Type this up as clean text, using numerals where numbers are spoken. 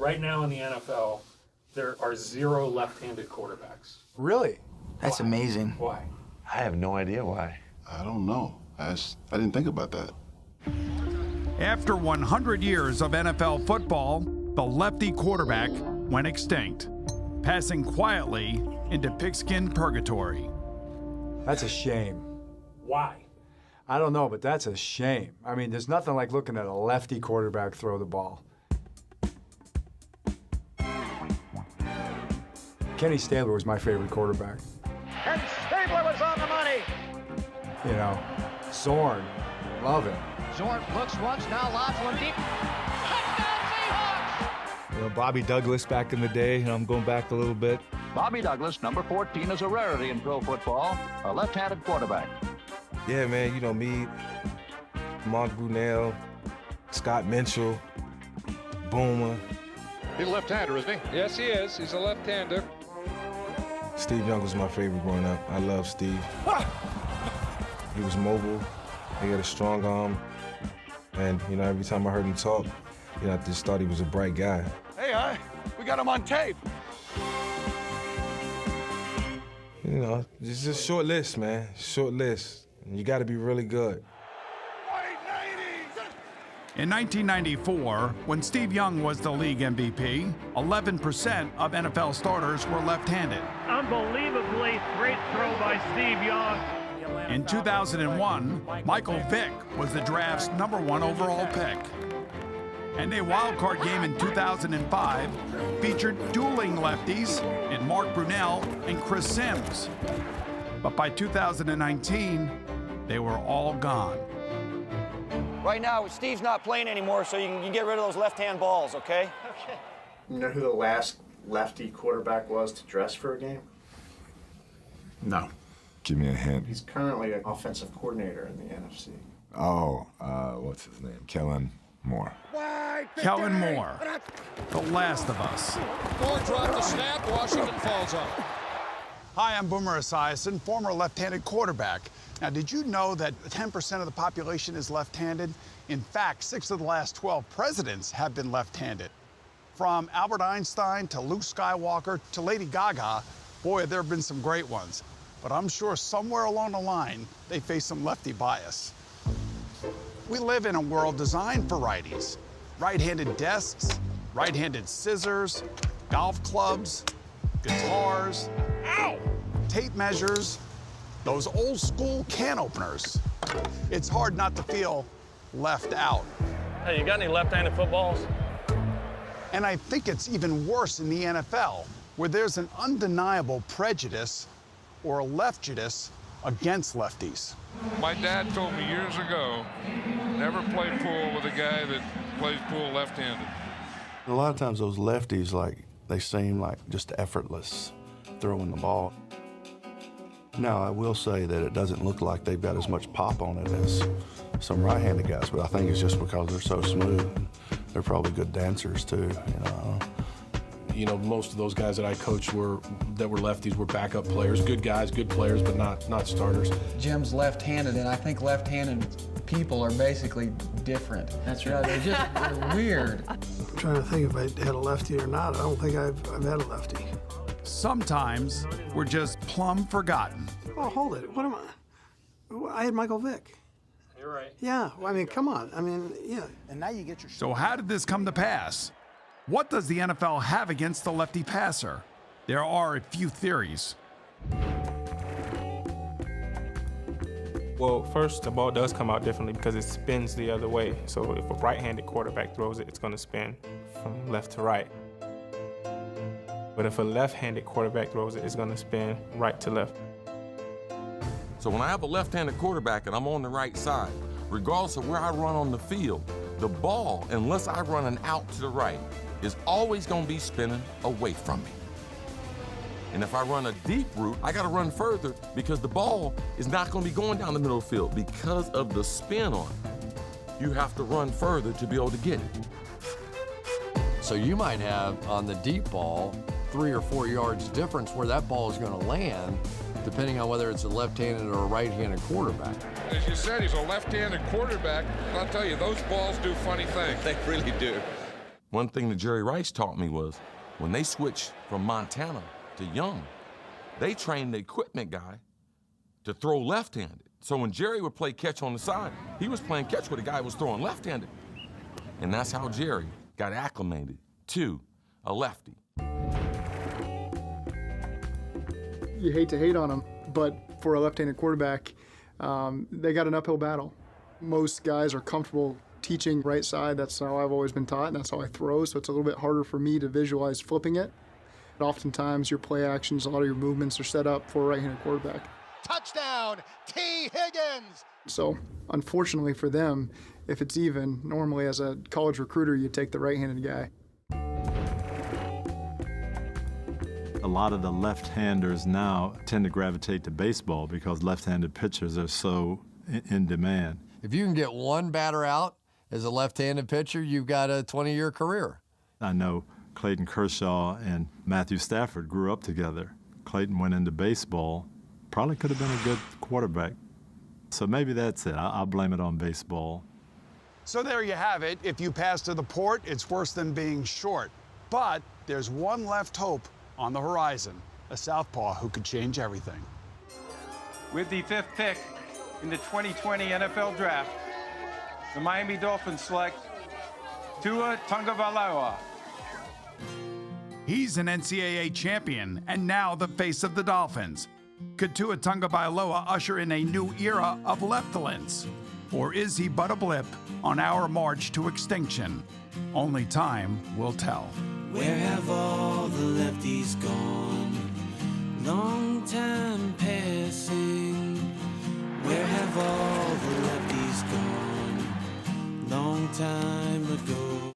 Right now in the NFL, there are 0 left-handed quarterbacks. Really? That's amazing. Why? I have no idea why. I don't know. I didn't think about that. After 100 years of NFL football, the lefty quarterback went extinct, passing quietly into pigskin purgatory. That's a shame. Why? I don't know, but that's a shame. I mean, there's nothing like looking at a lefty quarterback throw the ball. Kenny Stabler was my favorite quarterback. And Stabler was on the money. You know, Zorn, love it. Zorn looks once, now lobs one deep. Touchdown Seahawks! You know, Bobby Douglas back in the day, and I'm going back a little bit. Bobby Douglas, number 14, is a rarity in pro football, a left-handed quarterback. Yeah, man, you know me, Mark Brunell, Scott Mitchell, Boomer. He's a left-hander, isn't he? Yes, he is. He's a left-hander. Steve Young was my favorite growing up. I love Steve. He was mobile. He had a strong arm. And, you know, every time I heard him talk, you know, I just thought he was a bright guy. Hey, we got him on tape. You know, it's just a short list, man. Short list. And you got to be really good. In 1994, when Steve Young was the league MVP, 11% of NFL starters were left-handed. Unbelievably great throw by Steve Young. In 2001, Michael Vick was the draft's #1 overall pick. And a wild-card game in 2005 featured dueling lefties in Mark Brunell and Chris Sims. But by 2019, they were all gone. Right now, Steve's not playing anymore, so you can get rid of those left-hand balls, okay? Okay. You know who the last lefty quarterback was to dress for a game? No. Give me a hint. He's currently an offensive coordinator in the NFC. Oh, what's his name? Kellen Moore. Kellen Moore, the last of us. Moore dropped the snap. Washington falls on. Hi, I'm Boomer Esiason, former left-handed quarterback. Now, did you know that 10% of the population is left-handed? In fact, 6 of the last 12 presidents have been left-handed. From Albert Einstein to Luke Skywalker to Lady Gaga, boy, there have been some great ones. But I'm sure somewhere along the line, they face some lefty bias. We live in a world designed for righties. Right-handed desks, right-handed scissors, golf clubs, guitars, tape measures, those old school can openers. It's hard not to feel left out. Hey, you got any left-handed footballs? And I think it's even worse in the NFL, where there's an undeniable prejudice or a leftudice against lefties. My dad told me years ago, never play pool with a guy that plays pool left-handed. A lot of times those lefties, they seem like just effortless throwing the ball. Now, I will say that it doesn't look like they've got as much pop on it as some right-handed guys, but I think it's just because they're so smooth. They're probably good dancers, too, you know. You know, most of those guys that I coached that were lefties were backup players, good guys, good players, but not starters. Jim's left-handed, and I think left-handed people are basically different. That's right. They're weird. I'm trying to think if I had a lefty or not. I don't think I've had a lefty. Sometimes we're just plumb forgotten. Oh, hold it. What am I? I had Michael Vick. You're right. Yeah, I mean, come on. I mean, yeah. And now you get your... So how did this come to pass? What does the NFL have against the lefty passer? There are a few theories. Well, first, the ball does come out differently because it spins the other way. So if a right-handed quarterback throws it, it's going to spin from left to right. But if a left-handed quarterback throws it, it's going to spin right to left. So when I have a left-handed quarterback and I'm on the right side, regardless of where I run on the field, the ball, unless I run an out to the right, is always going to be spinning away from me. And if I run a deep route, I got to run further because the ball is not going to be going down the middle of the field because of the spin on it. You have to run further to be able to get it. So you might have, on the deep ball, 3 or 4 yards difference where that ball is going to land, depending on whether it's a left-handed or a right-handed quarterback. As you said, he's a left-handed quarterback. I'll tell you, those balls do funny things. They really do. One thing that Jerry Rice taught me was when they switched from Montana to Young, they trained the equipment guy to throw left-handed. So when Jerry would play catch on the side, he was playing catch with a guy who was throwing left-handed. And that's how Jerry got acclimated to a lefty. You hate to hate on them, but for a left-handed quarterback, they got an uphill battle. Most guys are comfortable teaching right side. That's how I've always been taught, and that's how I throw, so it's a little bit harder for me to visualize flipping it. But oftentimes, your play actions, a lot of your movements are set up for a right-handed quarterback. Touchdown, T. Higgins! So, unfortunately for them, if it's even, normally as a college recruiter, you take the right-handed guy. A lot of the left-handers now tend to gravitate to baseball because left-handed pitchers are so in demand. If you can get one batter out as a left-handed pitcher, you've got a 20-year career. I know Clayton Kershaw and Matthew Stafford grew up together. Clayton went into baseball, probably could have been a good quarterback. So maybe that's it. I'll blame it on baseball. So there you have it. If you pass to the port, it's worse than being short. But there's one left hope on the horizon, a southpaw who could change everything. With the 5th pick in the 2020 NFL Draft, the Miami Dolphins select Tua Tagovailoa. He's an NCAA champion and now the face of the Dolphins. Could Tua Tagovailoa usher in a new era of leftalence? Or is he but a blip on our march to extinction? Only time will tell. Where have all the lefties gone? Long time passing. Where have all the lefties gone? Long time ago.